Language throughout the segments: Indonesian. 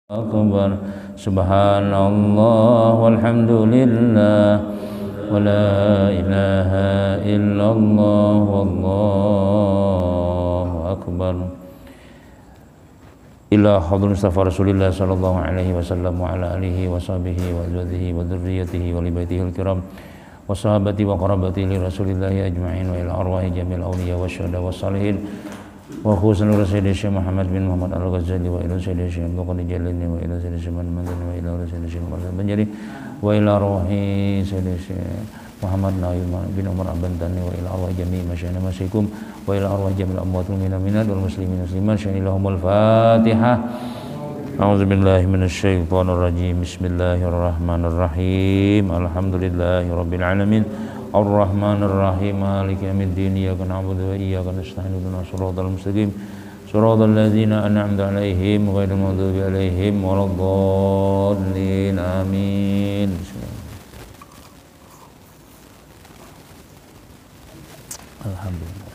Akbar. Subhanallah walhamdulillah wa la ilaha illallah wallahu akbar. Ila hadratin Mustafa Rasulillah sallallahu alaihi wasallam wa ala alihi wa sahbihi wa azwajihi wa dzurriyyatihi wa li baitihil kiram wa sahabati wa qarabati li Rasulillah ajma'in wa ila arwahi jamil awliya wa syuhada wa salihin wa khususan Rasulullah Syekh Muhammad bin Muhammad Al-Ghazali wa ila Sayyidina Syekh Abdul Qadir Jalani wa ila Sayyidina Syekh Muhammad wa ila Sayyidina Syekh Muhammad Banjari wa ila ruhi Sayyidina Syekh Muhammad Nawawi bin Umar Al-Bantani wa ila arwah jami' masyayikh masyikum wa ila arwah jami'il amwatul minat wal muslimin muslimat syanillahumul Fatihah. A'udzu billahi minasy syaithanir rajim. Bismillahirrahmanirrahim. Alhamdulillahirabbil alamin. Ar-Rahmanir Rahim. Maliki yaumiddin. Iyyaka na'budu wa iyyaka nasta'in. Ihdinas siratal mustaqim. Siratal ladzina an'amta 'alaihim ghairil maghdubi 'alaihim waladdallin. Amin. Alhamdulillah.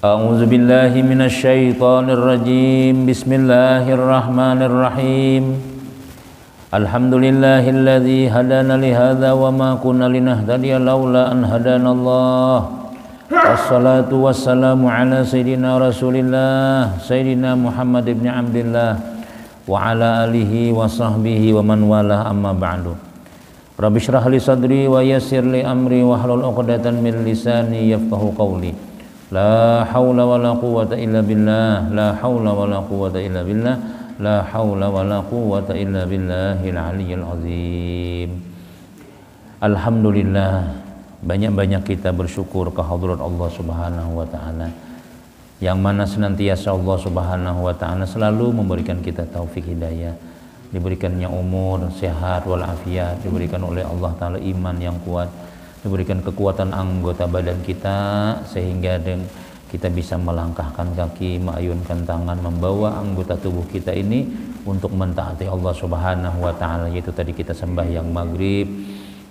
A'udzu billahi minasy syaithanir rajim. Bismillahirrahmanirrahim. Alhamdulillahilladzi hadana li hadza wa ma kunna linahtadiya laula an hadanallah. Wassalatu wassalamu ala sayyidina Rasulillah sayyidina Muhammad ibn Abdillah wa ala alihi wa sahbihi wa man walah, amma ba'du. Rabbi shrah li sadri wa yassir li amri wa hlul 'uqdatan min lisani yafqahu qawli. La haula wa la quwwata illa billah. La haula wa la quwwata illa billah. La haula wa la quwwata illa billahil aliyyil azim. Alhamdulillah, banyak-banyak kita bersyukur ke hadrat Allah Subhanahu wa taala, yang mana senantiasa Allah Subhanahu wa taala selalu memberikan kita taufik hidayah, diberikannya umur sehat walafiat, diberikan oleh Allah taala iman yang kuat, diberikan kekuatan anggota badan kita sehingga kita bisa melangkahkan kaki, mengayunkan tangan, membawa anggota tubuh kita ini untuk mentaati Allah Subhanahu wa taala, yaitu tadi kita sembahyang maghrib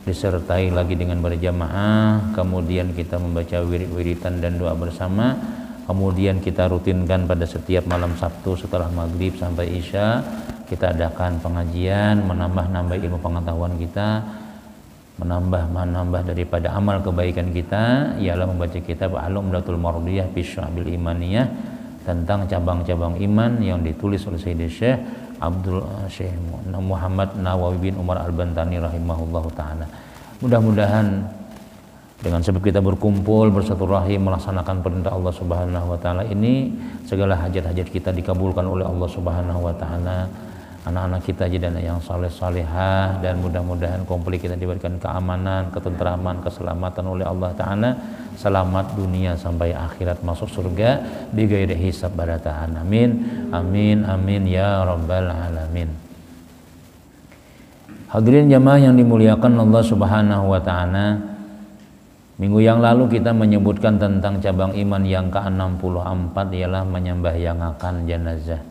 disertai lagi dengan berjamaah, kemudian kita membaca wirid-wiridan dan doa bersama, kemudian kita rutinkan pada setiap malam Sabtu setelah maghrib sampai Isya kita adakan pengajian, menambah ilmu pengetahuan kita, menambah daripada amal kebaikan kita, ialah membaca kitab Al-Umdatul Mardiyah fi Syu'abil Imaniyah tentang cabang-cabang iman yang ditulis oleh Sayyidina Syekh Syekh Muhammad Nawawi bin Umar Al-Bantani rahimahullahu taala. Mudah-mudahan dengan sebab kita berkumpul bersatu-rahim melaksanakan perintah Allah Subhanahu wa taala ini, segala hajat-hajat kita dikabulkan oleh Allah Subhanahu wa taala. Anak-anak kita jadi anak yang saleh-salehah, dan mudah-mudahan komplit kita diberikan keamanan, ketentraman, keselamatan oleh Allah Ta'ala, selamat dunia sampai akhirat, masuk surga bighairi hisab barataan. Amin amin amin ya rabbal alamin. Hadirin jamaah yang dimuliakan Allah Subhanahu wa taala, minggu yang lalu kita menyebutkan tentang cabang iman yang ke-64, ialah menyembahyangakan jenazah.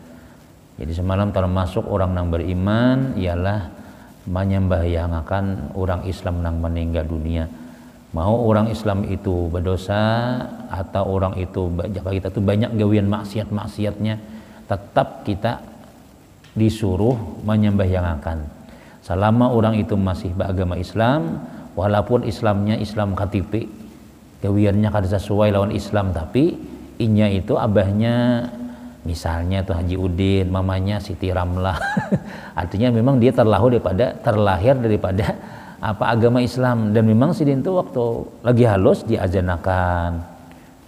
Jadi semalam termasuk orang yang beriman ialah menyembahyangakan orang Islam yang meninggal dunia. Mau orang Islam itu berdosa atau orang itu kita tuh banyak gawian maksiatnya, tetap kita disuruh menyembahyangakan. Selama orang itu masih beragama Islam, walaupun Islamnya Islam KTP, gawiannya kada sesuai lawan Islam, tapi inya itu abahnya misalnya tuh Haji Udin, mamanya Siti Ramlah. Artinya memang dia terlahir daripada agama Islam, dan memang sidin itu waktu lagi halus diazanakan.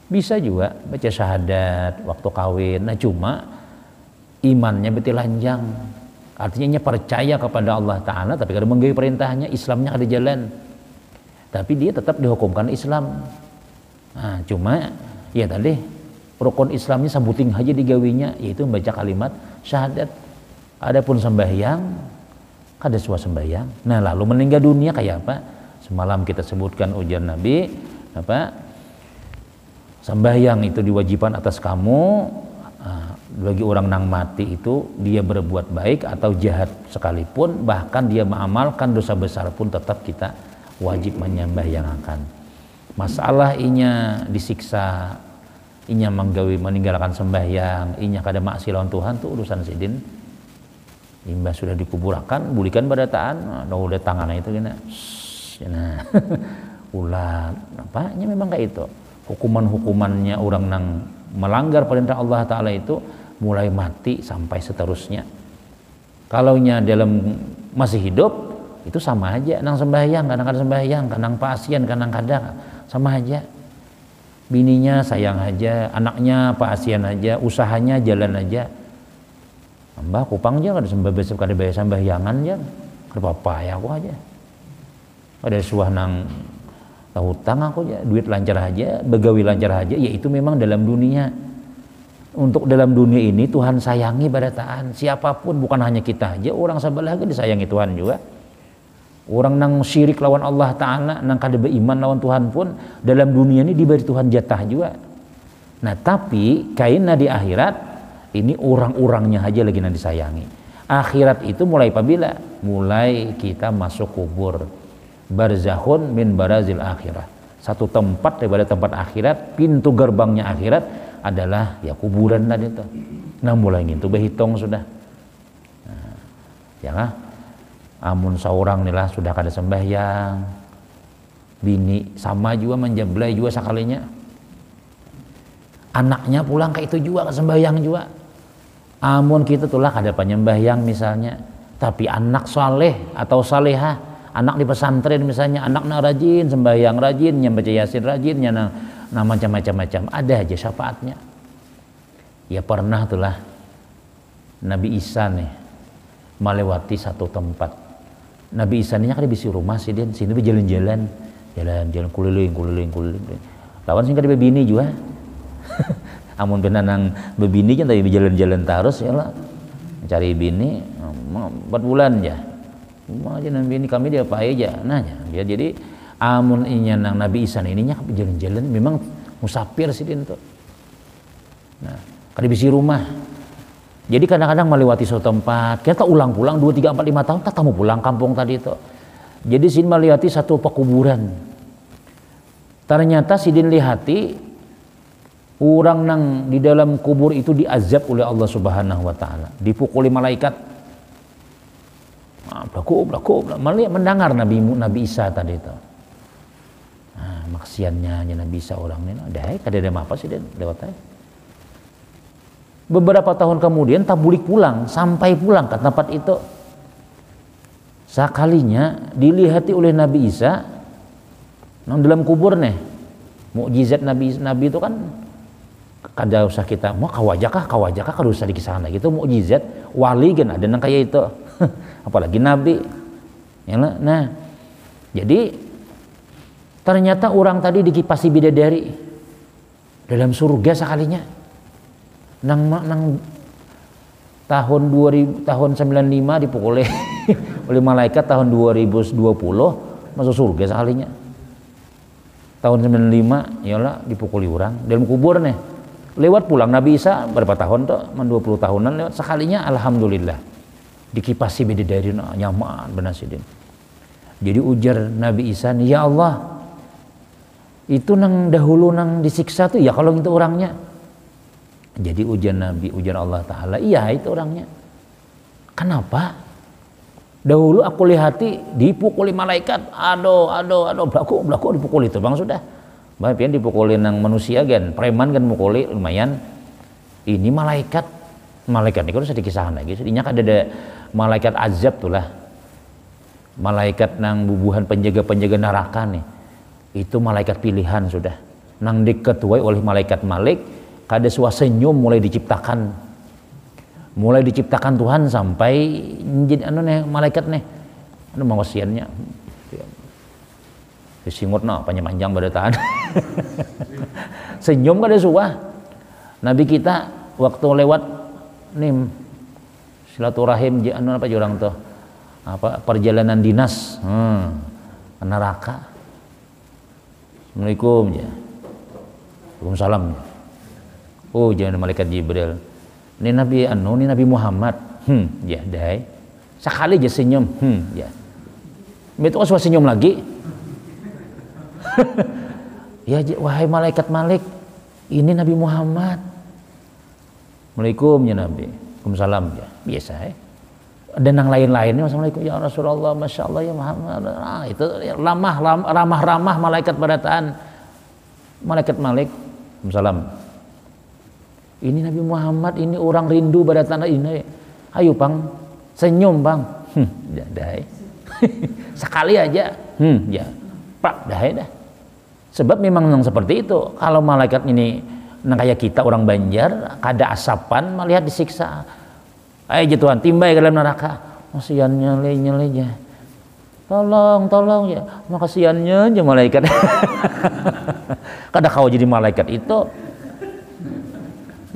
Bisa juga baca syahadat waktu kawin. Nah cuma imannya betul lanjang. Artinya dia percaya kepada Allah Ta'ala, tapi kada menggawi perintahnya, Islamnya ada jalan, tapi dia tetap dihukumkan Islam. Nah cuma ya tadi rukun Islamnya sambuting aja digawinya, yaitu membaca kalimat syahadat. Adapun sembahyang kada suah sembahyang. Nah lalu meninggal dunia kayak apa? Semalam kita sebutkan ujar Nabi sembahyang itu diwajibkan atas kamu bagi orang nang mati itu, dia berbuat baik atau jahat sekalipun, bahkan dia mengamalkan dosa besar pun tetap kita wajib menyembahyangakan. Masalah inya disiksa inya menggawi meninggalkan sembahyang, inya kada maksi lawan Tuhan tuh urusan sidin. Imbah sudah dikuburakan, bulikan badataan, udah tangannya itu gini. Nah, ulah apanya memang kayak itu. Hukuman-hukumannya orang nang melanggar perintah Allah Ta'ala itu mulai mati sampai seterusnya. Kalau nya dalam masih hidup itu sama aja, nang sembahyang, kadang-kadang sembahyang, kadang pasien, kadang-kadang sama aja. Bininya sayang aja, anaknya pasien aja, usahanya jalan aja. Mbah kupang aja kada sembah besok kada bayar sembahyangan aja. Kada apa-apa ya aku aja. Ada suah nang hutang aku aja, duit lancar aja, begawi lancar aja, ya itu memang dalam dunia. Untuk dalam dunia ini Tuhan sayangi badataan siapapun, bukan hanya kita aja, orang sebelah juga disayangi Tuhan juga. Orang nang syirik lawan Allah Ta'ala, nang kada beriman lawan Tuhan pun dalam dunia ini diberi Tuhan jatah juga. Nah tapi kainna di akhirat ini orang-orangnya aja lagi yang disayangi. Akhirat itu mulai apabila? Mulai kita masuk kubur. Barzakhun min barazil akhirah. Satu tempat daripada tempat akhirat, pintu gerbangnya akhirat adalah ya kuburan tadi itu. Nah mulai gitu berhitung sudah. Nah, ya kan? Amun seorang nilah sudah kada sembahyang, bini sama juga menjablay juga sekalinya. Anaknya pulang ke itu juga sembahyang juga. Amun kita tulah kada penyembahyang misalnya, tapi anak saleh atau salehah, anak di pesantren misalnya, anaknya rajin sembahyang, rajin baca yasin, rajin nah macam-macam ada aja syafaatnya. Ya pernah tulah Nabi Isa nih melewati satu tempat. Nabi Isa nya kada bisi rumah sih dia, sini berjalan-jalan, jalan keliling. Lawan sing kada bini juga. Amun benanang bebini kan tapi jalan-jalan terus ya lah cari bini 4 bulan ya aja nang bini kami dia apa aja nah ya jadi amun inya nang Nabi Isa ininya jalan-jalan memang musafir sih dia tuh. Nah kada bisi rumah, jadi kadang-kadang melewati suatu tempat kita ulang pulang 2, 3, 4, 5 tahun tak mau pulang kampung tadi itu. Jadi sin melewati satu pekuburan, ternyata sidin lihati orang nang di dalam kubur itu diazab oleh Allah Subhanahu wa taala, dipukuli malaikat. Blaku, mendengar Nabi Isa tadi itu. Nah, maksiannya Nabi Isa orang ini kada ada apa sih dia lewat aja. Beberapa tahun kemudian tabulik pulang, sampai pulang ke tempat itu. Sekalinya dilihati oleh Nabi Isa nang dalam kubur nih. Mukjizat Nabi itu kan kada usah kita mau kawajakah kada usah dikisahkan lagi itu mukjizat wali kan ada nang kayak itu apalagi nabi ya nah jadi ternyata orang tadi dikipasi bidadari dalam surga sekalinya nang tahun 95 dipukuli oleh malaikat tahun 2020 masuk surga sekalinya tahun 95 yalah dipukuli orang dalam kubur nih. Lewat pulang Nabi Isa berapa tahun tuh 20 tahunan lewat sekalinya alhamdulillah dikipasi bidadari nyaman benar sidin. Jadi ujar Nabi Isa nih ya Allah itu nang dahulu nang disiksa tuh ya kalau itu orangnya. Jadi ujar Allah Ta'ala iya itu orangnya. Kenapa? Dahulu aku lihati dipukuli malaikat aduh blaku dipukuli itu bang sudah. Bahkan dipukulin nang manusia kan, preman kan mukuli lumayan. Ini malaikat ini kan usah dikisahkan lagi. Ini ada malaikat azab tuh lah. Malaikat nang bubuhan penjaga neraka nih. Itu malaikat pilihan sudah. Nang diketuai oleh malaikat Malik, kada suah senyum mulai diciptakan. Mulai diciptakan Tuhan sampai jadi malaikat nih. Mawasiannya. Singut panjang badataan. Senyum kada suah. Nabi kita waktu lewat nih silaturahim apa jurang tuh apa perjalanan dinas ke neraka. Assalamualaikum ya. Waalaikumsalam. Oh jangan malaikat Jibril. Ini Nabi Muhammad. Ya dai. Sekali aja senyum. Ya. Itu asal senyum lagi. Ya wahai malaikat Malik Ini Nabi Muhammad. Assalamualaikum ya Nabi. Waalaikumsalam ya. Biasa ya. Dan yang lain-lainnya Assalamualaikum ya Rasulullah, Masya Allah ya Muhammad. Nah, itu ramah-ramah malaikat barataan. Malaikat Malik. Waalaikumsalam. Ini Nabi Muhammad, ini orang rindu barataan ini. Ayo Bang, senyum Bang. Dah. Sekali aja. Ya. Pak dah. Sebab memang seperti itu. Kalau malaikat ini kayak kita orang Banjar, kada asapan melihat disiksa. Ayo Tuhan, timbai ke dalam neraka. Kasihan nyele ya. Tolong ya. Makasihannya aja malaikat. Kada kau jadi malaikat itu.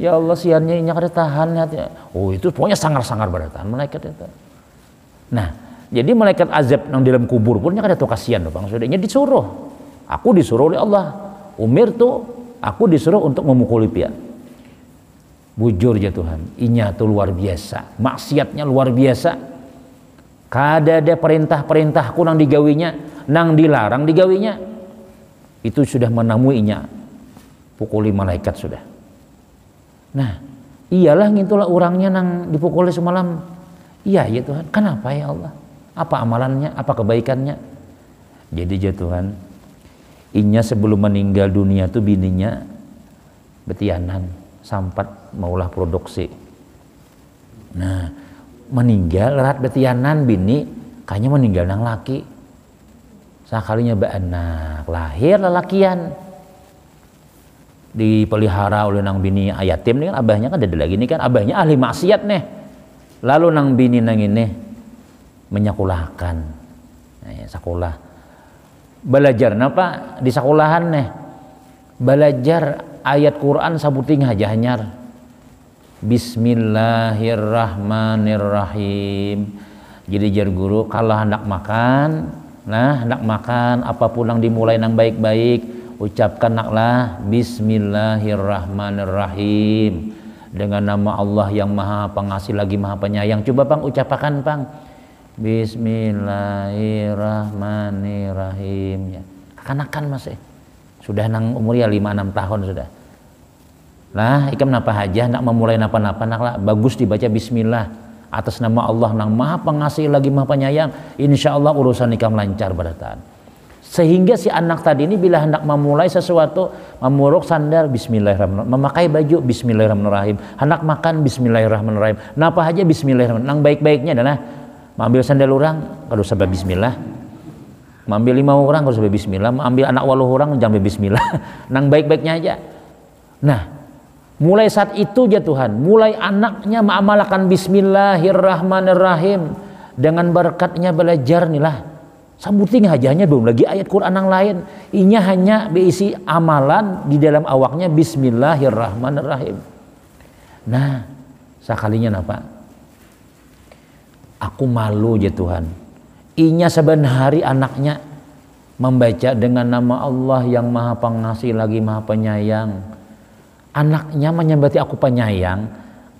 Ya Allah, siannya ini kada tahan ya. Oh, itu pokoknya sangar-sangar beratahan malaikat itu. Nah, jadi malaikat azab yang di dalam kubur pun kada tahu kasihan Bang. Sudahnya disuruh. Aku disuruh oleh Allah. Umir tuh aku disuruh untuk memukuli dia. Bujur ya Tuhan, inya tuh luar biasa, maksiatnya luar biasa. Kada ada perintah-perintahku nang digawinya, nang dilarang digawinya. Itu sudah menemuinya. Pukuli malaikat sudah. Nah, iyalah ngitulah orangnya nang dipukuli semalam. Iya ya Tuhan, kenapa ya Allah? Apa amalannya, apa kebaikannya? Jadi ya Tuhan, inya sebelum meninggal dunia tuh bininya betianan sampat maulah produksi. Nah, meninggal rat betianan bini kayaknya meninggal nang laki. Sakalinya beranak, lahir lelakian. Dipelihara oleh nang bini ayatim nih kan, abahnya kan ada lagi nih kan, abahnya ahli maksiat nih. Lalu nang bini nang ini menyekolahkan. Sekolah. Belajar napa di sekolahan nih? Belajar ayat Quran sabuting aja hanyar. Bismillahirrahmanirrahim. Jadi jar guru kalau hendak makan, apapun yang dimulai nang baik-baik, ucapkan naklah Bismillahirrahmanirrahim. Dengan nama Allah yang Maha Pengasih lagi Maha Penyayang. Coba Bang ucapkan Bang. Bismillahirrahmanirrahim ya. Kanakan masih sudah nang umur ya 5-6 tahun sudah. Nah, ikam napa aja nak memulai napa-napa naklah bagus dibaca bismillah atas nama Allah nang Maha Pengasih lagi Maha Penyayang. Insyaallah urusan ikam lancar barataan. Sehingga si anak tadi ini bila hendak memulai sesuatu, memuruk sandal bismillahirrahmanirrahim, memakai baju bismillahirrahmanirrahim, hendak makan bismillahirrahmanirrahim, napa aja bismillahirrahmanirrahim. Nang baik-baiknya adalah mengambil sandal orang kalau sabab bismillah, mengambil 5 orang kalau sabab bismillah, mengambil anak 8 orang jangan bismillah. Nang baik-baiknya aja. Nah, mulai saat itu ya Tuhan, mulai anaknya mengamalkan bismillahirrahmanirrahim, dengan berkatnya belajar nilah. Sambuting hajanya belum lagi ayat Quran yang lain. Inya hanya berisi amalan di dalam awaknya bismillahirrahmanirrahim. Nah, sekalinya napa? Aku malu ya Tuhan. Inya saban hari anaknya membaca dengan nama Allah yang Maha Pengasih lagi Maha Penyayang. Anaknya menyembati aku penyayang,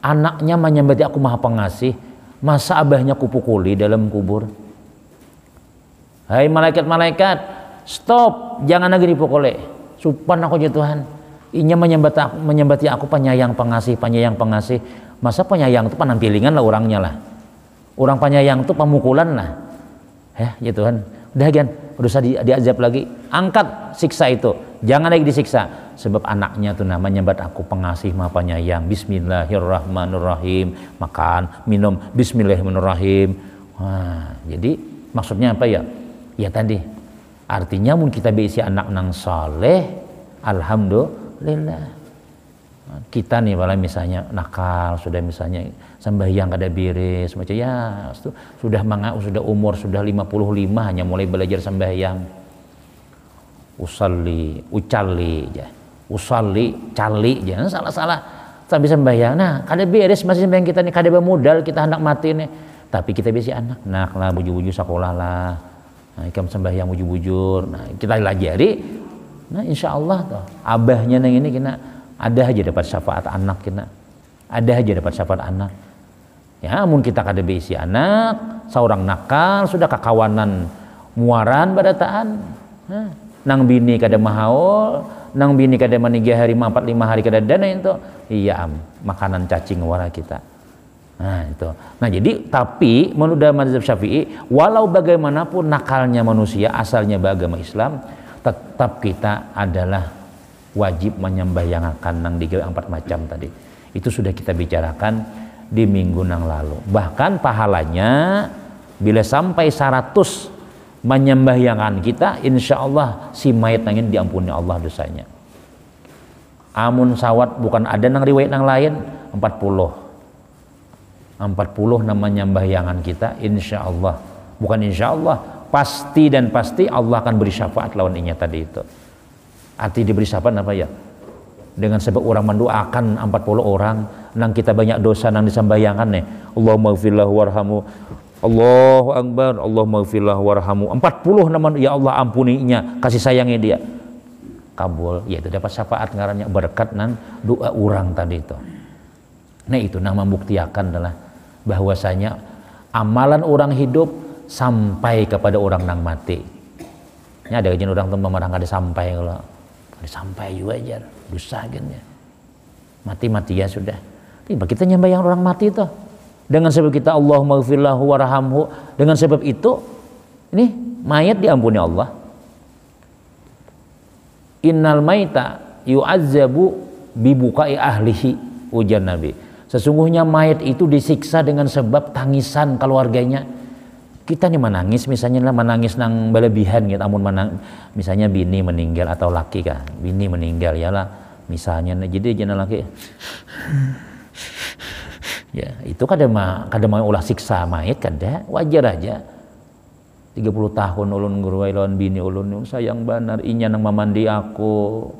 anaknya menyembati aku Maha Pengasih. Masa abahnya kupukuli dalam kubur? Hai malaikat-malaikat, stop, jangan lagi dipukuli. Supan aku ya Tuhan. Inya menyembati aku penyayang pengasih. Masa penyayang itu penampilingan lah orangnya lah. Orang penyayang itu pemukulan lah. Ya Tuhan. Udah kan, udah diazab lagi. Angkat siksa itu. Jangan lagi disiksa. Sebab anaknya tuh namanya menyembah aku pengasih Maha Penyayang. Bismillahirrahmanirrahim. Makan, minum, bismillahirrahmanirrahim. Wah, jadi maksudnya apa ya? Ya tadi artinya mun kita berisi anak nang saleh, alhamdulillah. Kita nih malah misalnya nakal, sudah misalnya sembahyang kada beres, macam ya sudah umur sudah 55 hanya mulai belajar sembahyang. Usalli cali jangan salah-salah sampai sembahyang. Nah, kada beres masih sembahyang kita nih, kada bermodal kita hendak mati nih. Tapi kita berisi anak, naklah buju-buju sekolah lah. Nah, ikam sembahyang bujur-bujur. Nah, kita lajari. Nah, insya Allah tuh abahnya nang ini kena ada aja dapat syafaat anak kita. Ada aja dapat syafaat anak. Ya, mun kita kada beisi anak, seorang nakal sudah kakawanan muaran badataan. Nang bini kada mahaul, nang bini kada maninggal hari 4-5 hari kada dana itu iya makanan cacing wara kita. Nah itu. Nah jadi tapi menurut mazhab Syafi'i walau bagaimanapun nakalnya manusia asalnya beragama Islam tetap kita adalah wajib menyembahyangakan nang digawe 4 macam tadi. Itu sudah kita bicarakan di minggu nang lalu. Bahkan pahalanya bila sampai 100 menyembahyangan kita, insya Allah si mayat nangin diampuni Allah dosanya. Amun sawat bukan ada nang riwayat nang lain 40 nama nyembahyangan kita, insya Allah bukan insya Allah pasti dan pasti Allah akan beri syafaat lawan inya tadi itu. Arti diberi syafaat apa ya? Dengan sebab orang mendoakan 40 orang nang kita banyak dosa nang disembahyangan nih. Allahumma ighfirlah warhamu. Allahu Akbar, Allahumma ighfirlah warhamu. 40 nama ya Allah ampuninya, kasih sayangnya dia. Kabul, yaitu dapat syafaat ngarannya berkat nan doa orang tadi itu. Nah itu nama membuktikan adalah bahwasanya amalan orang hidup sampai kepada orang nang mati. Ini ada kajian orang tuh memarang ada sampai kalau ada sampai juga aja dosa gennya. Mati ya sudah. Tiba kita nyembah yang orang mati itu. Dengan sebab kita Allahumma ighfirlahu warhamhu, dengan sebab itu ini mayat diampuni Allah. Innal maita yu'azzabu bibukai ahlihi, ujar Nabi. Sesungguhnya mayat itu disiksa dengan sebab tangisan keluarganya. Kita nih menangis misalnya lah menangis nang berlebihan gitu, amun misalnya bini meninggal atau laki kah, bini meninggal ya lah misalnya, jadi jangan laki. Ya itu kada mau ulah siksa mayat kada, wajar aja. 30 tahun ulun nguruai lawan bini ulun sayang banar inya nang mamandi aku,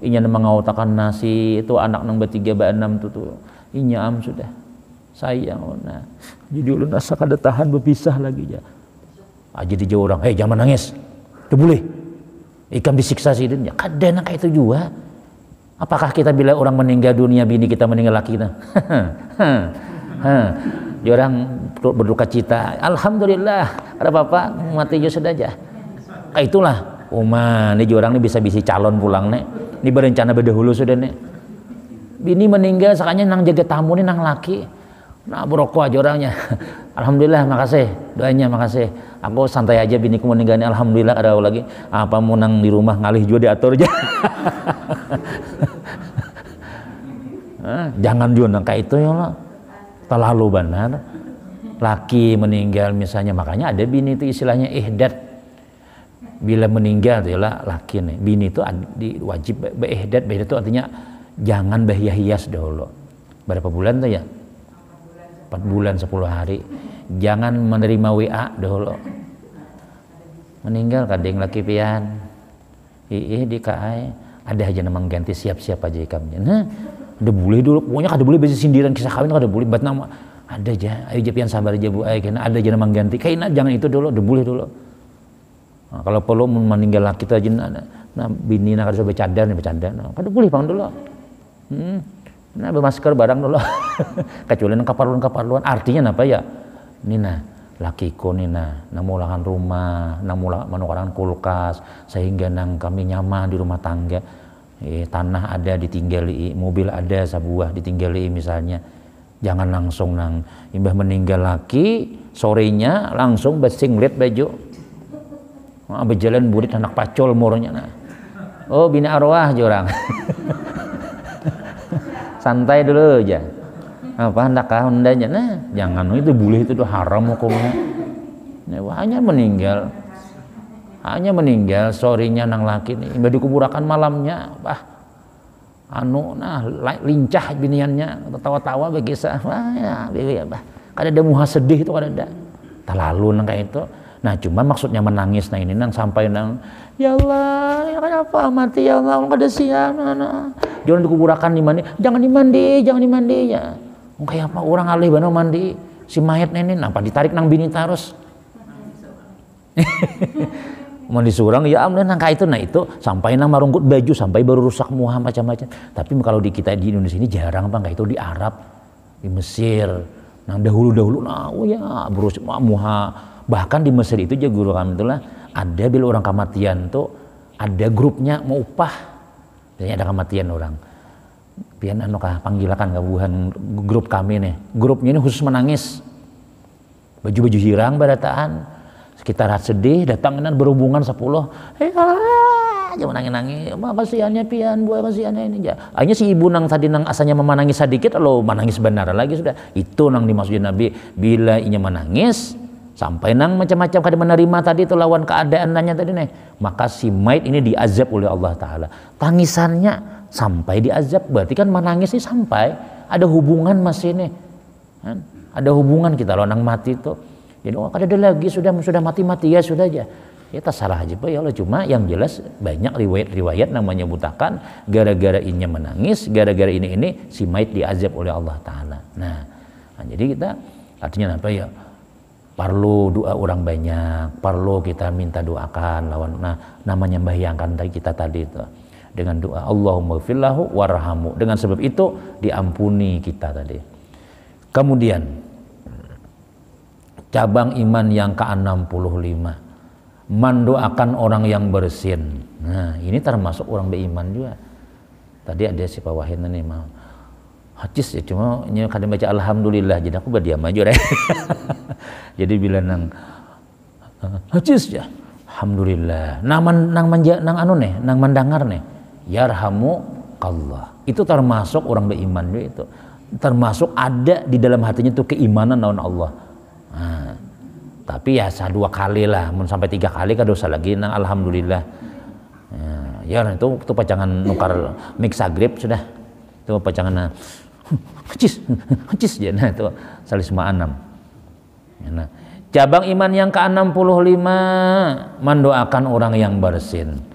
inya nang mengautakan nasi itu anak nang bertiga berenam tuh inya sudah sayang. Nah jadi ulun asa kada tahan berpisah lagi ya. Jadi jauh orang, jangan nangis, tu boleh ikam disiksa sih dunia, kada nak itu juga. Apakah kita bila orang meninggal dunia bini kita meninggal laki kita? Orang berduka cita, alhamdulillah ada bapak mati juga sudah aja. Itulah ini orang ini bisa calon pulang nih. Ini berencana berdahulu sudah nih. Bini meninggal sakanya nang jaga tamu nih nang laki. Nah berokok aja orangnya. Alhamdulillah makasih doanya makasih. Aku santai aja biniku meninggal ini alhamdulillah ada lagi. Apa mau nang di rumah ngalih juga diatur aja. Jangan juga nang kayak itu ya Allah. Terlalu benar. Laki meninggal misalnya, makanya ada bini itu istilahnya ihdat. Bila meninggal itu lah laki nih, bini itu wajib beihdat. Beihdat itu artinya jangan berhias dahulu. Berapa bulan tuh ya? 4 bulan 10 hari. Jangan menerima WA dahulu. Meninggal kadang laki pian. Di kai ada aja namang ganti siap-siap aja ikamnya. Nah, udah boleh dulu. Pokoknya kada boleh besi sindiran kisah kawin kada boleh. Bat nama ada aja. Ayo pian sabar aja Bu. Kena ada aja namang ganti. Kayak jangan itu dulu, udah boleh dulu. Nah, kalau perlu meninggal laki itu aja nah bini nak kada bercadar nih bercadar. Nah, kada boleh bang dulu. Nah bermasker barang dulu. Kecuali nang kaparluan artinya apa ya? Nina lakiku nina nang mulangan rumah, nang manukaran kulkas sehingga nang kami nyaman di rumah tangga. Tanah ada ditinggali, mobil ada sebuah ditinggali misalnya. Jangan langsung nang imbah meninggal laki sorenya langsung bersinglet baju. Berjalan burit anak pacol murnya nah. Oh bina arwah jorang. Santai dulu aja. Apa hendakkah hendaknya? Nah, jangan itu boleh itu haram hukumnya. Nah, hanya meninggal sorenya nang laki nih. Imbah dikuburakan malamnya, lincah biniannya, tawa-tawa begisah. Kada ada muha sedih itu kada ada. Terlalu nang kayak itu. Nah, cuman maksudnya menangis nah ini nang sampai nang ya Allah, ya kenapa mati ya Allah, kada siap nah. Jangan dikuburakan di mana? Jangan dimandi ya. Kayak apa orang alih bano mandi si mayat nenek apa ditarik nang bini terus. Mau disurang ya amun nang kayak itu nah itu sampai nang marungkut baju sampai baru rusak muha macam-macam. Tapi kalau di kita di Indonesia ini jarang bang kayak itu di Arab, di Mesir, nang dahulu nah ya berusak muha. Bahkan di Mesir itu juga guru kami itulah ada bila orang kematian tuh ada grupnya mau upah Jadi ada kematian orang. Pian anu kah panggilakan kabuhan grup kami nih. Grupnya ini khusus menangis. Baju-baju hirang barataan. Sekitar sedih datangan berhubungan 10. Jangan nangis-nangis. Kasihannya pian, buah kasihannya ini. Akhirnya si ibu nang tadi nang asalnya menangis sedikit lo menangis benar lagi sudah. Itu nang dimaksudin Nabi bila inya menangis sampai nang macam-macam kada menerima tadi itu lawan keadaannya tadi nih. Maka si mayit ini diazab oleh Allah Taala. Tangisannya sampai diazab berarti kan menangis ini sampai ada hubungan masih nih kan? Ada hubungan kita loh nang mati itu jadi kada ada lagi sudah mati ya sudah aja ya terserah aja Pak ya Allah. Cuma yang jelas banyak riwayat yang menyebutkan gara-gara ini menangis, gara-gara ini si mayit diazab oleh Allah Ta'ala. Nah jadi kita artinya apa ya, perlu doa orang banyak, perlu kita minta doakan lawan namanya membayangkan kita tadi itu dengan doa Allahumma gfirlahu warhamu. Dengan sebab itu diampuni kita tadi. Kemudian cabang iman yang ke-65 mendoakan orang yang bersin. Nah ini termasuk orang beriman juga. Tadi ada si Pak Wahid nih mau hadis ya, cuma kadang baca alhamdulillah jadi aku berdiam aja deh. Jadi bila nang hadis ya alhamdulillah nang mendengar nih yarhamukallah, itu termasuk orang beriman juga itu, termasuk ada di dalam hatinya itu keimanan lawan Allah. Nah, tapi ya 2 kali lah, sampai 3 kali kan dosa lagi nang alhamdulillah. Ya itu pacangan nukar mixagrip sudah, itu pacangan hcis ya, nah itu salis ma'anam. Nah, cabang iman yang ke-65 mendoakan orang yang bersin.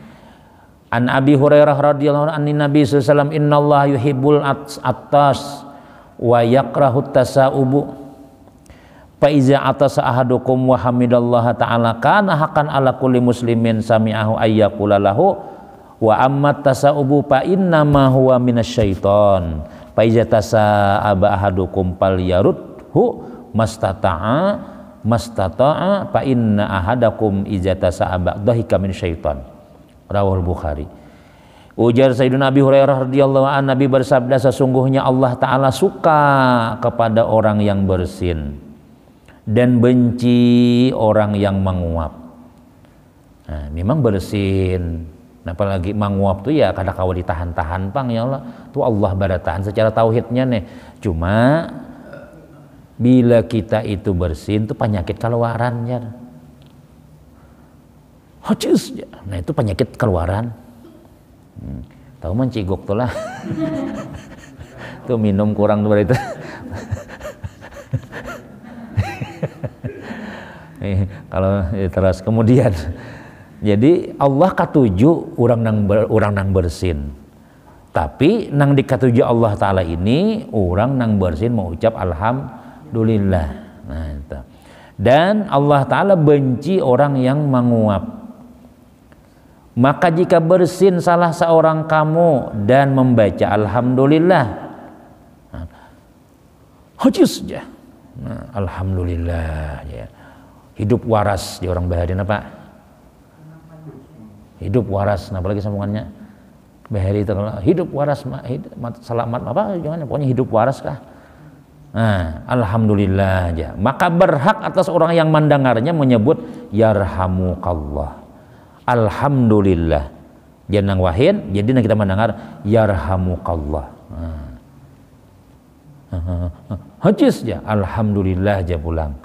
An Abi Hurairah radhiyallahu anhu Nabi sallallahu alaihi wasallam innallaha yuhibbul attas wa yakrahu tasaubu fa iza atasa ahadukum wa hamidallaha ta'ala kana haqqan ala kulli muslimin sami'ahu ayyaqula lahu wa amma tasaubu fa inna ma huwa minasyaiton fa iza tasaba ahadukum falyarudhu mastata'a fa inna ahadakum iza tasaba dhahika min syaiton. Rawahul Bukhari. Ujar Sayyidina Abi Hurairah radhiyallahu anhu, Nabi bersabda sesungguhnya Allah Ta'ala suka kepada orang yang bersin dan benci orang yang menguap. Nah, memang bersin, apalagi menguap tuh ya kada kawa ditahan-tahan pang ya Allah. Tuh Allah baratahan secara tauhidnya nih. Cuma bila kita itu bersin tuh penyakit keluaran ya. Nah itu penyakit keluaran. Tahu mencigok tuh lah. Tuh minum kurang tuh itu. Kalau terus kemudian, jadi Allah katuju orang nang bersin. Tapi nang dikatuju Allah Ta'ala ini orang nang bersin mau ucap alhamdulillah. Nah itu. Dan Allah Ta'ala benci orang yang menguap. Maka jika bersin salah seorang kamu dan membaca alhamdulillah, hajusnya, alhamdulillah ya. Hidup waras di orang Bahari apa? Hidup waras, nah apalagi sambungannya Bahari itu hidup waras, selamat apa? Jangan pokoknya hidup waras kah? Nah, alhamdulillah aja. Maka berhak atas orang yang mendengarnya menyebut yarhamukallah. Alhamdulillah. Jangan wahid, jadi kita mendengar yarhamukallah. Hadis ya, alhamdulillah aja pulang.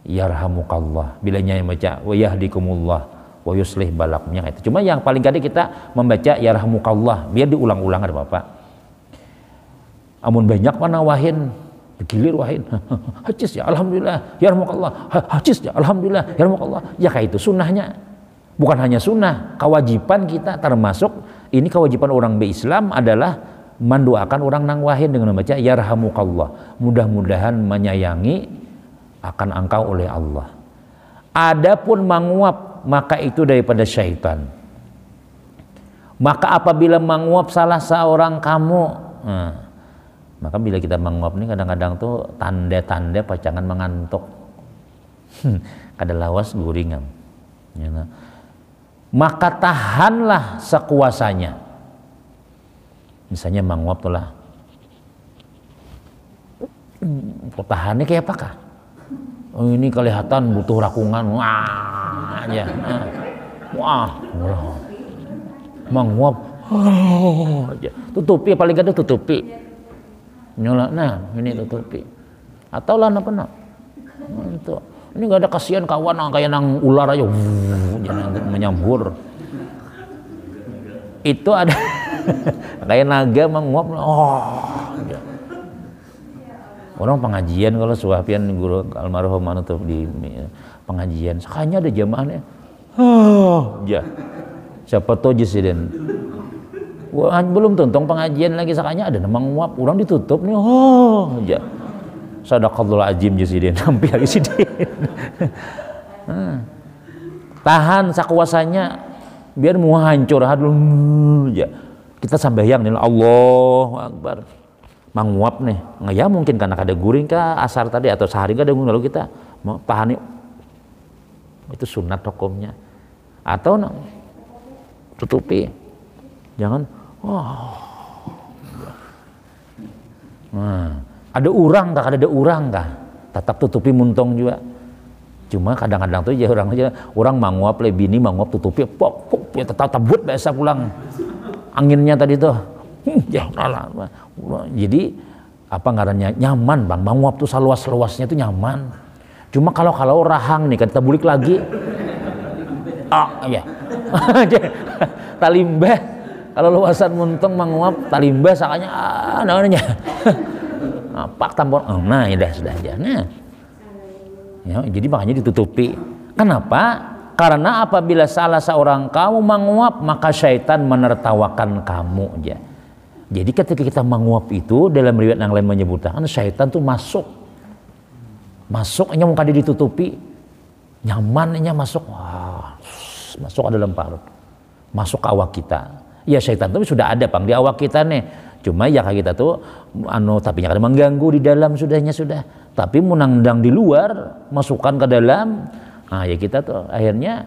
Yarhamukallah. Bilanya yang baca wa yahdikumullah wa yuslih balakumnya itu. Cuma yang paling kali kita membaca yarhamukallah, biar diulang-ulang ada Bapak. Amun banyak mana wahin gilir wahin hadis ya alhamdulillah yarhamukallah, hadis ya alhamdulillah yarhamukallah. Ya kayak itu sunnahnya. Bukan hanya sunnah, kewajiban kita termasuk ini kewajiban orang Islam adalah mendoakan orang nang wahin dengan membaca yarhamukallah. Mudah-mudahan menyayangi akan engkau oleh Allah. Adapun menguap maka itu daripada syaitan. Maka apabila menguap salah seorang kamu, maka bila kita menguap ini kadang-kadang tuh tanda-tanda pacangan mengantuk. Kada lawas guringan. Ya, maka tahanlah sekuasanya. Misalnya manguap tuh lah, tahannya kayak apakah? Oh ini kelihatan butuh rakungan, wah aja, wah, manguap, aja. Tutupi paling gak tutupi, nyala, nah ini tutupi, atau lah apa nak, itu, ini gak ada kasihan kawan kayak nang ular aja, jangan menyambur, itu ada kayak naga menguap, aja. Orang pengajian kalau suhapian guru almarhum tuh di pengajian, sekalinya ada jamaahnya, ya, siapa tahu jesiden, belum tuntung pengajian lagi sekalinya ada nama nguap, orang ditutup nih, ya, sadaqallahul azim jesiden, hampir jesiden, tahan sakuasanya, biar mau hancur, ya, kita sambayang nih, Allahu Akbar. Manguap nih, nggak ya mungkin karena ada guring kah asar tadi atau sehari nggak ada guring lalu kita mau tahan itu sunat hukumnya atau tutupi jangan ada urang kah ada urang kah tetap tutupi muntong juga cuma kadang-kadang tuh ya orang manguap le bini manguap tutupi pok ya tetap buat biasa pulang anginnya tadi tuh ya jadi apa ngarannya nyaman bang manguap tuh seluas-luasnya tuh nyaman cuma kalau rahang nih kan kita bulik lagi ya talimbah kalau luasan muntong manguap talimbah sakanya namanya pak tampon nah ya sudah aja nah ya, jadi makanya ditutupi kenapa karena apabila salah seorang kamu manguap maka syaitan menertawakan kamu aja. Jadi ketika kita menguap itu dalam riwayat yang lain menyebutkan syaitan tuh masuknya muka dia ditutupi nyamannya masuk masuk ke dalam parut masuk ke awak kita ya syaitan tuh sudah ada bang di awak kita nih cuma ya kayak kita tuh tapi kadang mengganggu di dalam sudah tapi menandang di luar masukkan ke dalam ya kita tuh akhirnya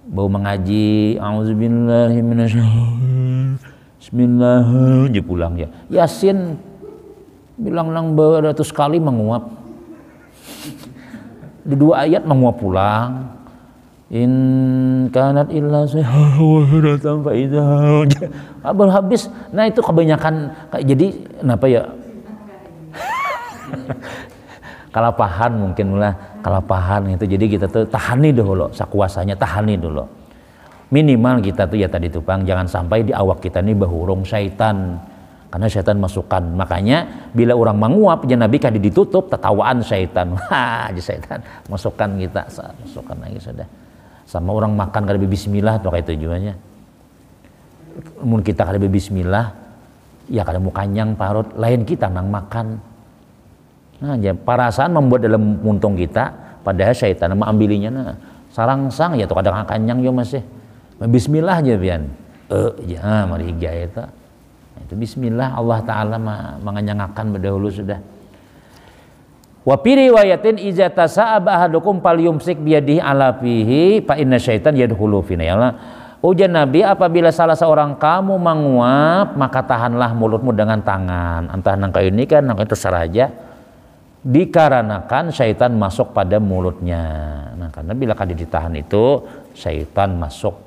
bau mengaji auzubillahi minasyaitonir Bismillah aja pulang ya. Yasin bilang nang beratus kali menguap. Di 2 ayat menguap pulang. In kanat illa sayhatan fa idza habis. Nah itu kebanyakan jadi kenapa ya? Kalapahan mungkin lah, kalapahan itu. Jadi kita tuh tahani dulu sakuasanya, tahani dulu. Minimal kita tuh ya tadi tuh Bang, jangan sampai di awak kita nih bahurung syaitan karena syaitan masukkan. Makanya bila orang menguap ya Nabi kadi ditutup tertawaan syaitan aja syaitan masukkan kita masukkan lagi sudah sama orang makan kada bismillah tuh kayak tujuannya mun kita kada bismillah ya kada mau kanyang parut lain kita nang makan nah ya perasaan membuat dalam muntung kita padahal syaitan mengambilinya nah sarangsang ya tuh kadang kanyang yo masih bismillah aja pian ya mari gaya itu bismillah Allah taala menganyangakan berdahulu sudah wa fi riwayatin iza tasa'aba ahadukum falyumsik biyadihi ala fihi fa inna syaitan yadkhulu fi nayala ujar Nabi apabila salah seorang kamu menguap maka tahanlah mulutmu dengan tangan entah nang kayu ini kan nang itu saraja dikarenakan syaitan masuk pada mulutnya nah karena bila kada ditahan itu syaitan masuk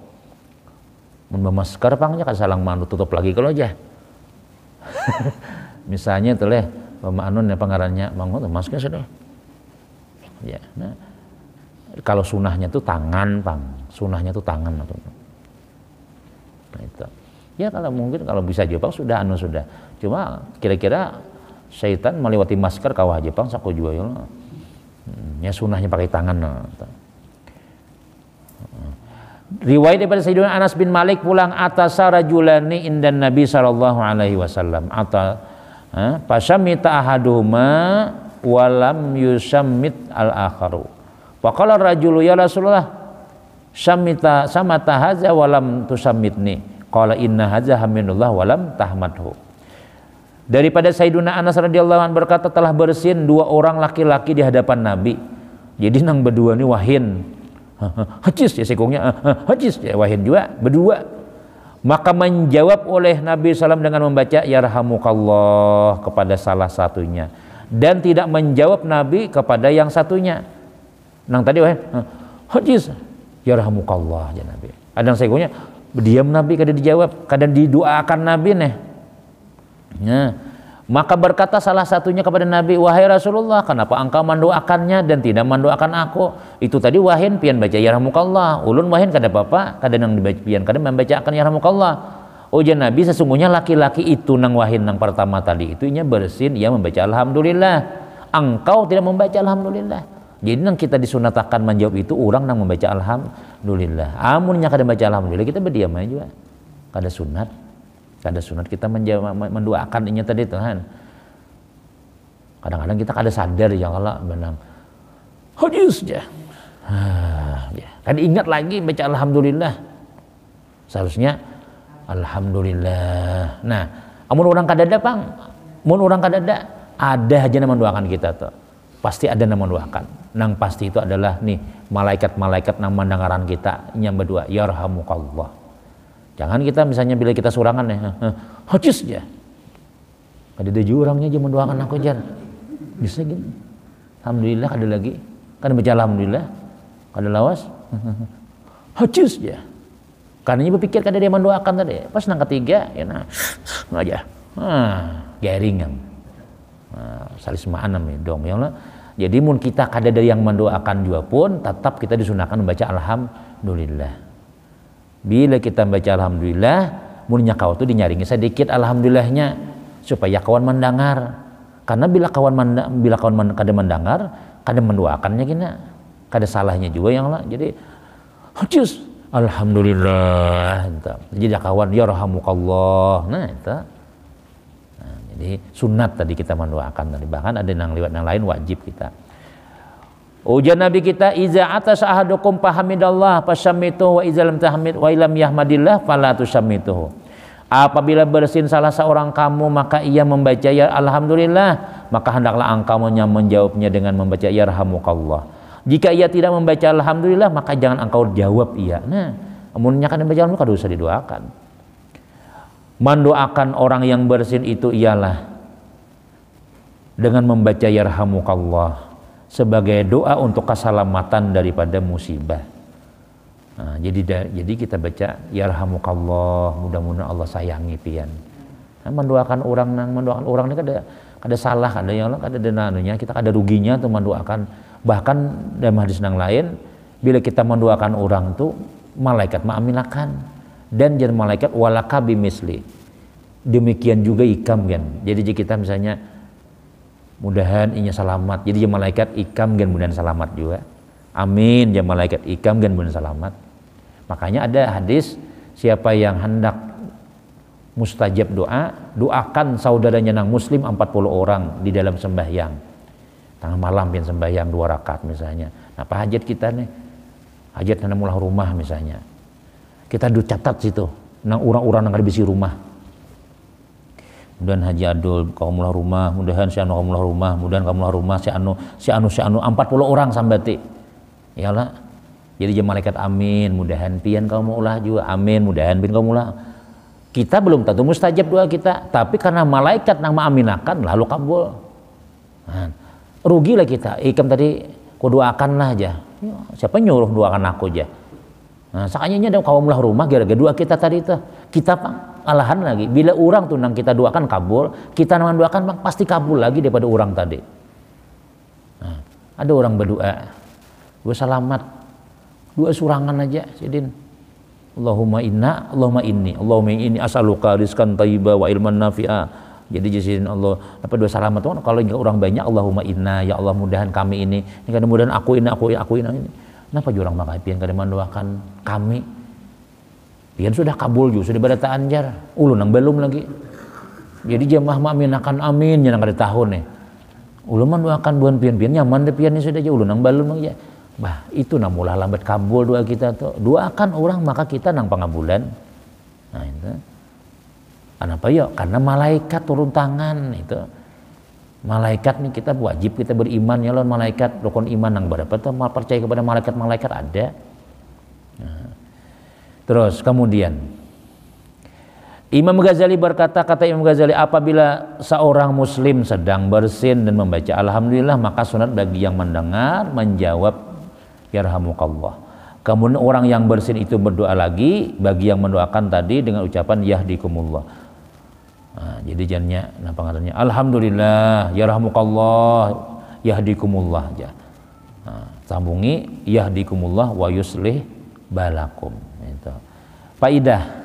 memasker pangnya kan salang manu tutup lagi kalau aja misalnya tuh leh pemanun ya pengarannya mangut masker sudah ya nah kalau sunahnya tuh tangan pang sunahnya tuh tangan nah itu ya kalau mungkin kalau bisa Jepang sudah sudah cuma kira-kira syaitan melewati masker kawah Jepang saku juga ya sunahnya pakai tangan riwayat daripada Sayyidina Anas bin Malik pulang atasa rajulani indan Nabi sallallahu alaihi wasallam pasyamita ahaduhuma walam yusammit al-akharu faqala rajulu ya Rasulullah samata haza walam tusammitni qala inna haza hamdulillah walam tahmadhu daripada Sayyidina Anas radhiyallahu anhu berkata telah bersin 2 orang laki-laki di hadapan Nabi jadi nang berdua ini wahin hajis ya sekongnya hajis ya wahin juga berdua Maka menjawab oleh Nabi SAW dengan membaca yarhamukallah kepada salah satunya, dan tidak menjawab Nabi kepada yang satunya. Nang tadi hadis yarhamukallah ya Nabi. Ada yang segonya diam Nabi, kadang dijawab, kadang didoakan Nabi nih. Nah, maka berkata salah satunya kepada Nabi, wahai Rasulullah, kenapa engkau mendoakannya dan tidak mendoakan aku? Itu tadi wahin pian baca yarhamukallah, ulun wahin kada apa-apa, kadang yang dibaca pian kadang membacakan yarhamukallah. Oh ya Nabi, sesungguhnya laki-laki itu nang wahin nang pertama tadi itu inya bersin, ia membaca alhamdulillah. Engkau tidak membaca alhamdulillah. Jadi nang kita disunatakan menjawab itu orang nang membaca alhamdulillah. Amunnya kada baca alhamdulillah kita berdiam aja juga. Kada sunat. Kada sunat kita mendoakan inya tadi Tuhan. Kadang-kadang kita kada sadar ya Allah benang hadis ya. Kan ingat lagi baca alhamdulillah. Seharusnya alhamdulillah. Nah, amun orang kada ada pang, mun orang kada ada aja yang mendoakan kita tuh. Pasti ada yang mendoakan. Nang pasti itu adalah nih malaikat-malaikat nang mendengaran kita yang berdoa yarhamukallah. Jangan kita misalnya bila kita surangan ya, hadis ya. Ada orangnya aja mendoakan aku jar. Bisa gini. Alhamdulillah ada lagi. Kan baca alhamdulillah. Kada lawas. Hadis ya. Karena dia berpikir kada dia mendoakan tadi. Pas nang ketiga ya nah aja. Garingan. Salis ma'anam ya dong ya Allah. Jadi mun kita kada ada yang mendoakan juga pun tetap kita disunahkan membaca alhamdulillah. Bila kita baca alhamdulillah, munnya kau tuh dinyaringi sedikit alhamdulillahnya supaya kawan mendengar. Karena bila kawan kada mendengar, kada mendoakannya kita, kada salahnya juga yang Allah. Jadi hadis alhamdulillah. Jadi kawan yarhamukallah. Nah itu. Nah, jadi sunat tadi kita mendoakan tadi. Bahkan ada yang lewat yang lain wajib kita. Ujian Nabi kita iza atas ahadukum fahamidallah fasyamituhu wa iza lam tahmid wa ilam yahmadillah fala tusyamituhu. Apabila bersin salah seorang kamu maka ia membaca ya alhamdulillah, maka hendaklah engkau menjawabnya dengan membaca yarhamukallah. Jika ia tidak membaca alhamdulillah maka jangan engkau jawab iya. Nah, amunnya kan membaca alhamdulillah kada usah didoakan. Mendoakan orang yang bersin itu ialah dengan membaca yarhamukallah sebagai doa untuk keselamatan daripada musibah. Nah, jadi kita baca yarhamukallah, mudah-mudahan Allah sayangi pian. Nah, mendoakan orang ini kada salah, kada yang kada anunya, kita kada ruginya tuh mendoakan. Bahkan dalam hadis yang lain, bila kita mendoakan orang tuh malaikat mengaminakan dan jadi malaikat walaka bimisli. Demikian juga ikam kan. Jadi jika kita misalnya mudahan inya selamat, jadi ya malaikat ikam gan mudahan selamat juga. Amin ya malaikat ikam gan mudahan selamat. Makanya ada hadis siapa yang hendak mustajab doa, doakan saudaranya nang muslim 40 orang di dalam sembahyang. Tengah malam pian sembahyang 2 rakaat misalnya. Nah, apa hajat kita nih? Hajat nang mulah rumah misalnya. Kita catat situ nang orang-orang nang bisi rumah. Mudahan Haji Adul kau mulah rumah, mudahan si anu kau mulah rumah, mudahan kau mulah rumah si anu 40 orang sambati. Iyalah. Jadi jemaah malaikat amin, mudahan pian kau mau ulah juga amin, mudahan pian kau mulah. Kita belum tentu mustajab doa kita, tapi karena malaikat nang mengaminakan lalu kabul. Nah, rugilah kita. Ikam tadi kau doakanlah aja. Ya, siapa nyuruh doakan aku aja. Nah, sakanya ada kau mulah rumah gara-gara doa kita tadi itu. Kita alahan lagi bila orang tuh nang kita doakan kabul, kita nang doakan pasti kabul lagi daripada orang tadi. Nah, ada orang berdoa, gue selamat, dua surangan aja, sidin. Allahumma inni as'aluka rizqan thayyiba wa ilman nafi'a. Jadi jisin Allah apa dua selamat tuh kalau orang banyak Allahumma inna ya Allah mudahan kami ini mudahan aku ini. Kenapa jurang makai pian kada mendoakan kami? Pian sudah kabul juga sudah pada anjar. Ulun nang belum lagi. Jadi jemaah mengaminakan amin jangan kada tahun nih. Ulun mendoakan buan pian-pian nyaman deh pian ini sudah aja ulun nang belum lagi. Bah, itu nang mulah lambat kabul doa kita tuh. Doakan orang maka kita nang pangabulan. Nah, itu. Kenapa ya? Karena malaikat turun tangan itu. Malaikat nih kita wajib kita beriman ya lawan malaikat, rukun iman nang berapa tuh percaya kepada malaikat ada. Nah. Terus kemudian Imam Ghazali berkata, kata Imam Ghazali, apabila seorang muslim sedang bersin dan membaca alhamdulillah, maka sunat bagi yang mendengar menjawab yarhamukallah. Kemudian orang yang bersin itu berdoa lagi bagi yang mendoakan tadi dengan ucapan yahdikumullah. Nah, jadi jangannya apa katanya alhamdulillah yarhamukallah yahdikumullah aja. Nah, sambungi yahdikumullah wa yuslih balakum. Itu. Faidah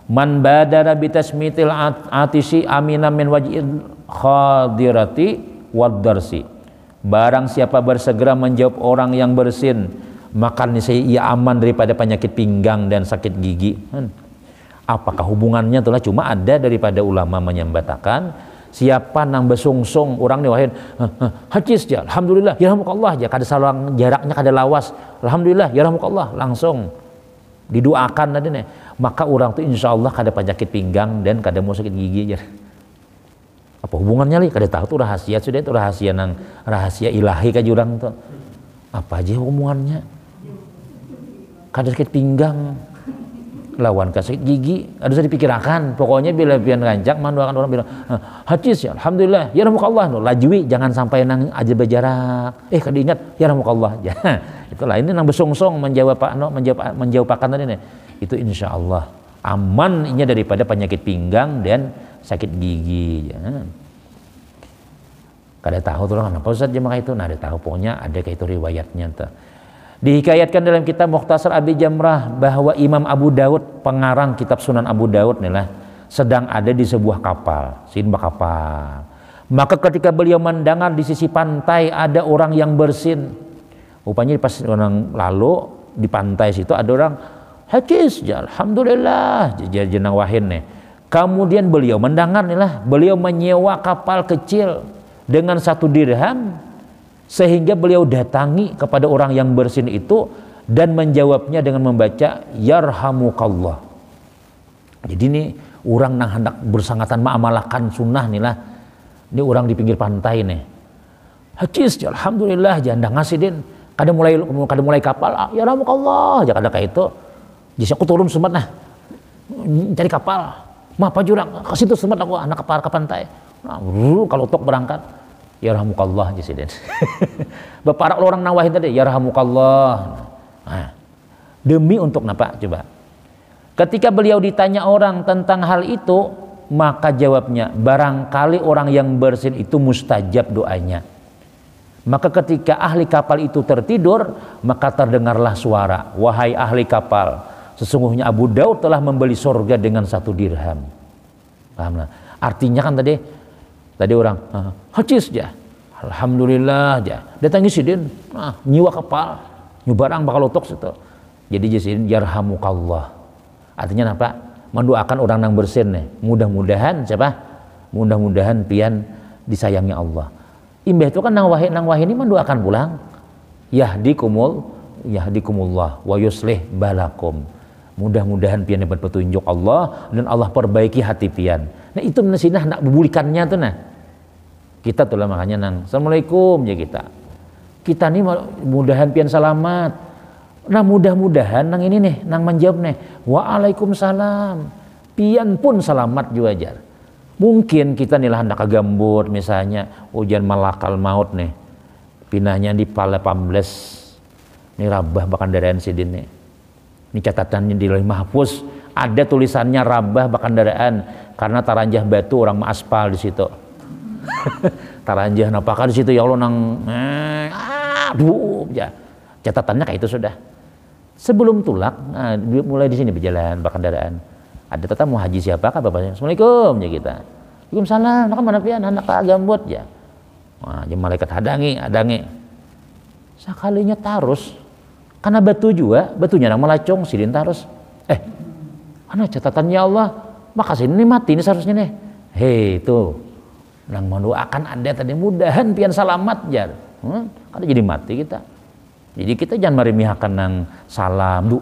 man badara bitasmitil atisi amina min wajil khadirati wadarsi. Barang siapa bersegera menjawab orang yang bersin, maka niscaya ia aman daripada penyakit pinggang dan sakit gigi. Apakah hubungannya? Itulah cuma ada daripada ulama menyambatakan siapa nang besungsung orang nih wahid hacis ya alhamdulillah yarhamukallah ya kada salang jaraknya kada lawas alhamdulillah yarhamukallah langsung didoakan tadi nih, maka orang tuh insya Allah kada penyakit pinggang dan kada mau sakit gigi aja. Apa hubungannya li? Kada tahu tuh rahasia sudah, itu rahasia nang rahasia ilahi ka jurang tuh. Apa aja hubungannya? Kada sakit pinggang lawan sakit gigi, ada usah dipikirkan. Pokoknya bila pian rancak mandoakan orang bilang hacis ya alhamdulillah yarhamukallah, no lajui jangan sampai nang aja berjarak. Kada ingat yarhamukallah. Ya. Itulah ini nang besungsong menjawab menjawabkan tadi nih. Itu insya Allah aman inya daripada penyakit pinggang dan sakit gigi. Ya. Kada tahu tuh kenapa Ustaz jemaah itu, nah ada tahu pokoknya ada kayak itu riwayatnya tuh. Dihikayatkan dalam kitab Mukhtasar Abi Jamrah bahwa Imam Abu Daud, pengarang kitab Sunan Abu Daud nih lah, sedang ada di sebuah kapal, sinbak kapal. Maka ketika beliau mendengar di sisi pantai ada orang yang bersin. Rupanya pas orang lalu di pantai situ ada orang hacis, ya alhamdulillah, jenang wahin nih. Kemudian beliau mendengar nih lah, beliau menyewa kapal kecil dengan 1 dirham. Sehingga beliau datangi kepada orang yang bersin itu dan menjawabnya dengan membaca yarhamukallah. Jadi ini orang nang hendak bersangatan mengamalkan sunnah nih lah. Ini orang di pinggir pantai nih. Hacis, alhamdulillah, janda ngasidin. Kada mulai kapal, yarhamukallah, jangan ada kayak itu. Jadi aku turun semat nah, cari kapal. Apa jurang? Ke situ semat aku anak kapal ke pantai. Nah, kalau tok berangkat. Yarhamukallah jasiden. Bapak orang nawahin tadi yarhamukallah. Nah, demi untuk apa coba? Ketika beliau ditanya orang tentang hal itu, maka jawabnya barangkali orang yang bersin itu mustajab doanya. Maka ketika ahli kapal itu tertidur, maka terdengarlah suara, wahai ahli kapal, sesungguhnya Abu Daud telah membeli surga dengan 1 dirham. Paham? Artinya kan tadi orang hacis ya alhamdulillah ya datangi sidin nyiwa kapal nyubarang bakal otok situ. Jadi jasidin yarhamukallah artinya apa? Mendoakan orang yang bersin nih, mudah-mudahan siapa? Mudah-mudahan pian disayangi Allah. Imbah itu kan nang wahini mendoakan pulang yahdikumullah wa yuslih balakum, mudah-mudahan pian dapat petunjuk Allah dan Allah perbaiki hati pian. Nah itu mesinah nak bubulikannya tuh nah. Kita tuh lah makanya nang assalamualaikum ya kita nih mudahan pian selamat. Nah mudah-mudahan nang ini nih nang menjawab nih waalaikumsalam pian pun selamat juga aja. Mungkin kita nih lah hendak kagambut misalnya hujan malakal maut nih pinahnya di pala pambles nih rabah bakandaraan sidin nih. Ini catatannya di Lauh Mahfuz ada tulisannya rabah bakandaraan karena taranjah batu orang mengaspal di situ. Taranjah napakah di situ ya Allah nang aduh ya. Catatannya kayak itu sudah. Sebelum tulak mulai di sini berjalan bakandaraan. Ada tetap mau haji siapakah bapaknya? Assalamualaikum ya kita. Waalaikumsalam. Nak mana pian anak gambut ya. Wah, jadi malaikat hadangi. Sekalinya tarus karena batu juga, batunya nang melacung sidin tarus. Mana catatannya Allah? Makasih ini mati ini seharusnya nih. Hei tuh, nang mendoakan Anda tadi mudahan pian selamat jar. Karena jadi mati kita. Jadi kita jangan meremehkan nang salam,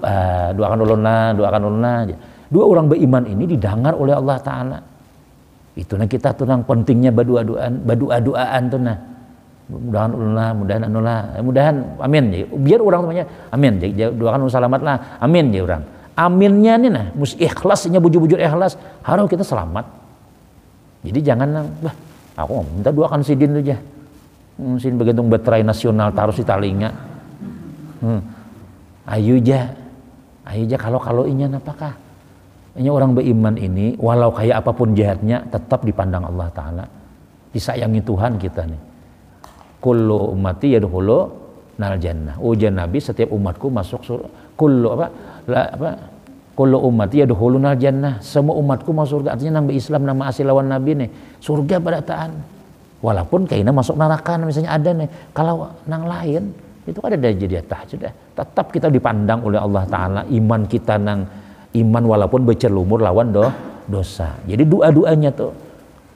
doakan ulun lah. Dua orang beriman ini didengar oleh Allah Ta'ala. Itu nah kita tuh nang pentingnya berdoa-doaan tuh nah. Mudahan amin. Biar orang namanya amin. Doakan ulun selamat lah. Amin ya orang. aminnya nih nah, mus ikhlasnya bujur-bujur ikhlas, harus kita selamat. Jadi jangan bah, aku minta doakan sidin aja. Sin begitu baterai nasional taruh di talinga. Ayo ja kalau inya apakah? Ini orang beriman ini walau kayak apapun jahatnya tetap dipandang Allah Ta'ala, disayangi Tuhan kita nih. Kullu ummati yadkhulu nal jannah. Ujian Nabi, setiap umatku masuk surga. Kullu ummati yadkhulu nal jannah. Semua umatku masuk surga. Artinya nang Islam nama asli lawan Nabi nih surga barataan. Walaupun kayaknya masuk neraka misalnya ada nih. Kalau nang lain itu ada jadi sudah. Tetap kita dipandang oleh Allah Ta'ala. Iman kita nang iman walaupun bercelumur lawan dosa. Jadi doa-doanya tuh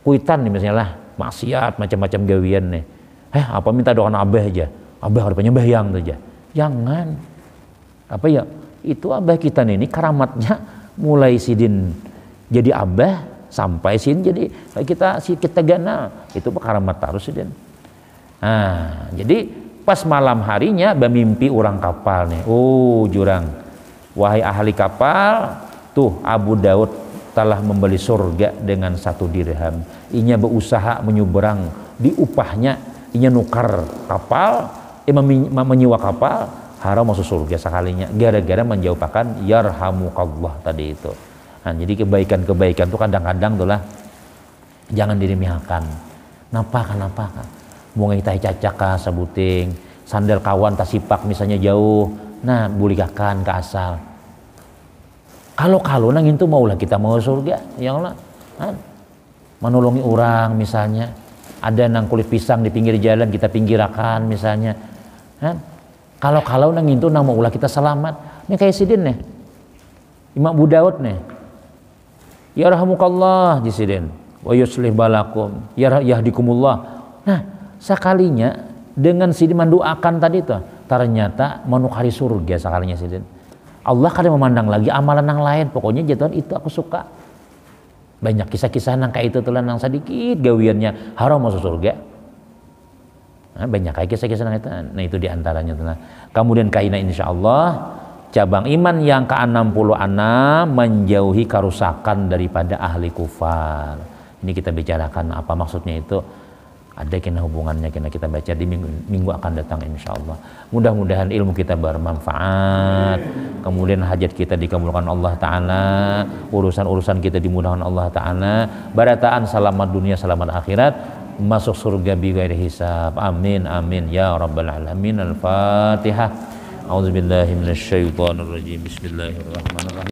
kuitan nih misalnya lah maksiat macam-macam gawian nih. Apa minta doa abah aja. Abah harus penyembahyang tuh aja. Jangan. Apa ya? Itu abah kita nih ini karamatnya mulai sidin jadi abah sampai sin jadi kita ganal itu karamat terus sidin. Nah, jadi pas malam harinya bermimpi orang kapal nih. Oh, jurang. Wahai ahli kapal, tuh Abu Daud telah membeli surga dengan 1 dirham. Inya berusaha menyeberang, di upahnya inya nukar kapal, menyewa kapal, haram masuk surga sekalinya gara-gara menjauhkan yarhamukallah tadi itu. Nah, jadi kebaikan-kebaikan itu kadang-kadang tuh lah jangan diremehkan. Kenapa? Mau ngitai cacaka sebuting, sandal kawan tasipak misalnya jauh, nah bulikakan ke asal. Kalau nang itu maulah kita mau surga, ya Allah. Menolongi orang misalnya, ada nang kulit pisang di pinggir jalan kita pinggirakan misalnya. Kalau nang itu nang maulah kita selamat. Ini kayak sidin nih, Imam Abu Daud nih. Ya rahmukallah jisidin wa yuslih balakum yahdikumullah. Nah, sekalinya dengan sidin mendoakan tadi tuh ternyata menukari surga sekalinya sidin. Allah kadang memandang lagi amalan yang lain, pokoknya jatuhan itu aku suka. Banyak kisah-kisah nang kayak itu tuh nang sedikit gawiannya haram masuk surga. Nah, banyak kayak kisah-kisah nang itu. Nah, itu diantaranya tuh. Kemudian kaina insyaallah cabang iman yang ke-66 menjauhi kerusakan daripada ahli kufar. Ini kita bicarakan apa maksudnya itu. Ada kena hubungannya kena kita baca di minggu akan datang insyaallah. Mudah-mudahan ilmu kita bermanfaat. Kemudian hajat kita dikabulkan Allah Ta'ala. Urusan-urusan kita dimudahkan Allah Ta'ala. Barataan selamat dunia selamat akhirat. Masuk surga bighairi hisab. Amin amin ya rabbal alamin. Al-Fatihah. A'udzubillahi minasyaitonirrajim. Bismillahirrahmanirrahim.